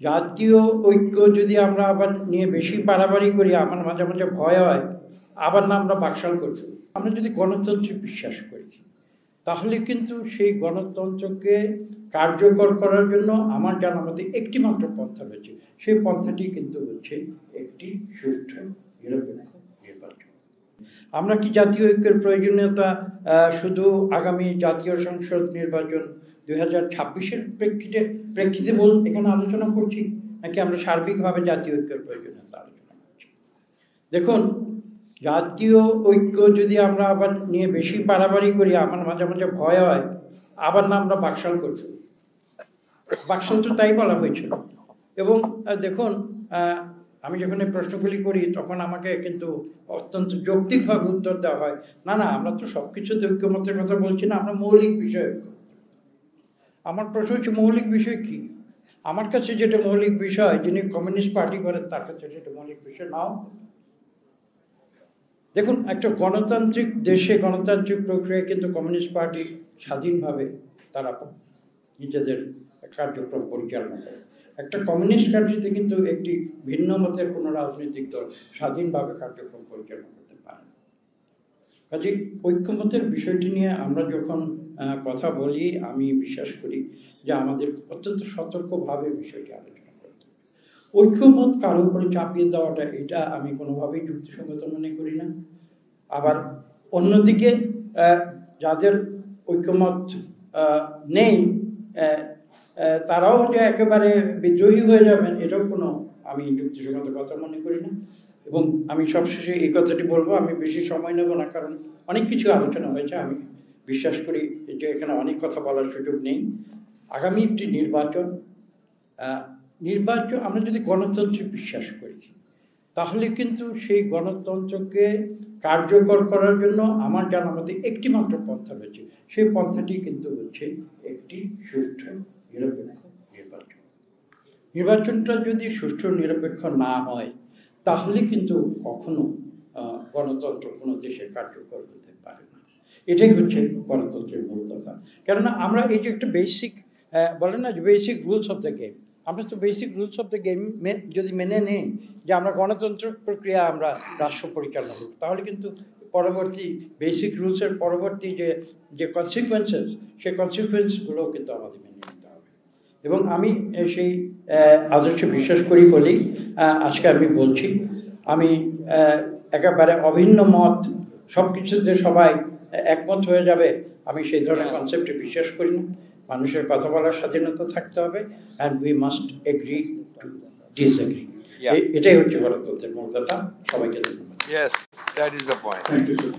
জাতীয় ঐক্য যদি আমরা আবার নিয়ে বেশি বাড়াবাড়ি করি, আমার মাঝে মাঝে ভয় হয় আবার না আমরা বাকশাল করছি। আমরা যদি গণতন্ত্রে বিশ্বাস করি, তাহলে কিন্তু সেই গণতন্ত্রকে কার্যকর করার জন্য আমার জানা মতে একটি মাত্র পন্থা রয়েছে। সেই পন্থাটি কিন্তু হচ্ছে একটি সুষ্ঠু নিরপেক্ষ নির্বাচন। আমরা কি জাতীয় ঐক্যের প্রয়োজনীয়তা শুধু আগামী জাতীয় সংসদ নির্বাচন 2026-এর প্রেক্ষিতে এখানে আলোচনা করছি, নাকি আমরা সার্বিকভাবে জাতীয় ঐক্যের প্রয়োজনীয়তা আলোচনা করছি? দেখুন, জাতীয় ঐক্য যদি আমরা আবার নিয়ে বেশি বাড়াবাড়ি করি, আমার মাঝে মাঝে ভয় হয় আবার না আমরা বাকশাল করছি। বাকশাল তো তাই বলা হয়েছিল। এবং দেখুন, আমি যখন এই প্রশ্নগুলি করি তখন আমাকে কিন্তু অত্যন্ত যৌক্তিকভাবে উত্তর দেওয়া হয়, না না, আমরা তো সব কিছুতে ঐক্যমতের কথা বলছি না, আমরা মৌলিক বিষয় ঐক্য। আমার প্রশ্ন হচ্ছে, মৌলিক বিষয় কি? আমার কাছে যেটা মৌলিক বিষয়, যিনি কমিউনিস্ট পার্টি করেন তার কাছে সেটা মৌলিক বিষয় নাও। দেখুন, একটা গণতান্ত্রিক দেশে গণতান্ত্রিক প্রক্রিয়ায় কিন্তু কমিউনিস্ট পার্টি স্বাধীনভাবে তারা নিজেদের কার্যক্রম পরিচালনা করে। একটা কমিউনিস্ট কান্ট্রিতে কিন্তু একটি ভিন্ন মতের কোনো রাজনৈতিক দল স্বাধীনভাবে কার্যক্রম পরিচালনা করতে পারে না। কাজে ঐক্যমতের বিষয়টি নিয়ে আমরা যখন কথা বলি, আমি বিশ্বাস করি যে আমাদের অত্যন্ত সতর্কভাবে বিষয়টি আলোচনা করতে হবে। ঐক্যমত কারো উপরে চাপিয়ে দেওয়াটা, এটা আমি কোনোভাবেই যুক্তিসঙ্গত মনে করি না। আবার অন্যদিকে যাদের ঐক্যমত নেই, তারাও যে একেবারে বিদ্রোহী হয়ে যাবেন, এটাও কোনো আমি যুক্তিসঙ্গত কথা মনে করি না। এবং আমি সবশেষে এই কথাটি বলবো, আমি বেশি সময় নেব না, কারণ অনেক কিছু আলোচনা হয়েছে। আমি বিশ্বাস করি যে এখানে অনেক কথা বলার সুযোগ নেই। আগামী একটি নির্বাচন, আমরা যদি গণতন্ত্রে বিশ্বাস করি, তাহলে কিন্তু সেই গণতন্ত্রকে কার্যকর করার জন্য আমার জানা মতে একটি মাত্র পন্থা রয়েছে। সেই পন্থাটি কিন্তু হচ্ছে একটি সুষ্ঠু নিরপেক্ষ নির্বাচন। নির্বাচনটা যদি সুষ্ঠু নিরপেক্ষ না হয়, তাহলে কিন্তু কখনো গণতন্ত্র কোনো দেশে কার্যকর হতে পারে না। এটাই হচ্ছে গণতন্ত্রের মূল কথা। কেননা আমরা এই যে একটা বেসিক বলে না যে basic rules of the game, আমরা তো basic rules of the game যদি মেনে নেই যে আমরা গণতন্ত্র প্রক্রিয়া আমরা রাষ্ট্র পরিচালনা করব, তাহলে কিন্তু পরবর্তী বেসিক রুলসের পরবর্তী যে কনসিকুয়েন্সেস, সেই কনসিকুয়েন্সগুলোও কিন্তু আমাদের মেনে নিতে হবে। এবং আমি সেই আদর্শে বিশ্বাস করি বলেই আজকে আমি বলছি, আমি একেবারে অভিন্ন মত, সব কিছুতে সবাই একমত হয়ে যাবে, আমি সেই ধরনের কনসেপ্টে বিশ্বাস করি না। মানুষের কথা বলার স্বাধীনতা থাকতে হবে, and we must agree to disagree. এটাই হচ্ছে গণতন্ত্রের মূল কথা। সবাইকে ধন্যবাদ। Yes, that is the point. Thank you, sir.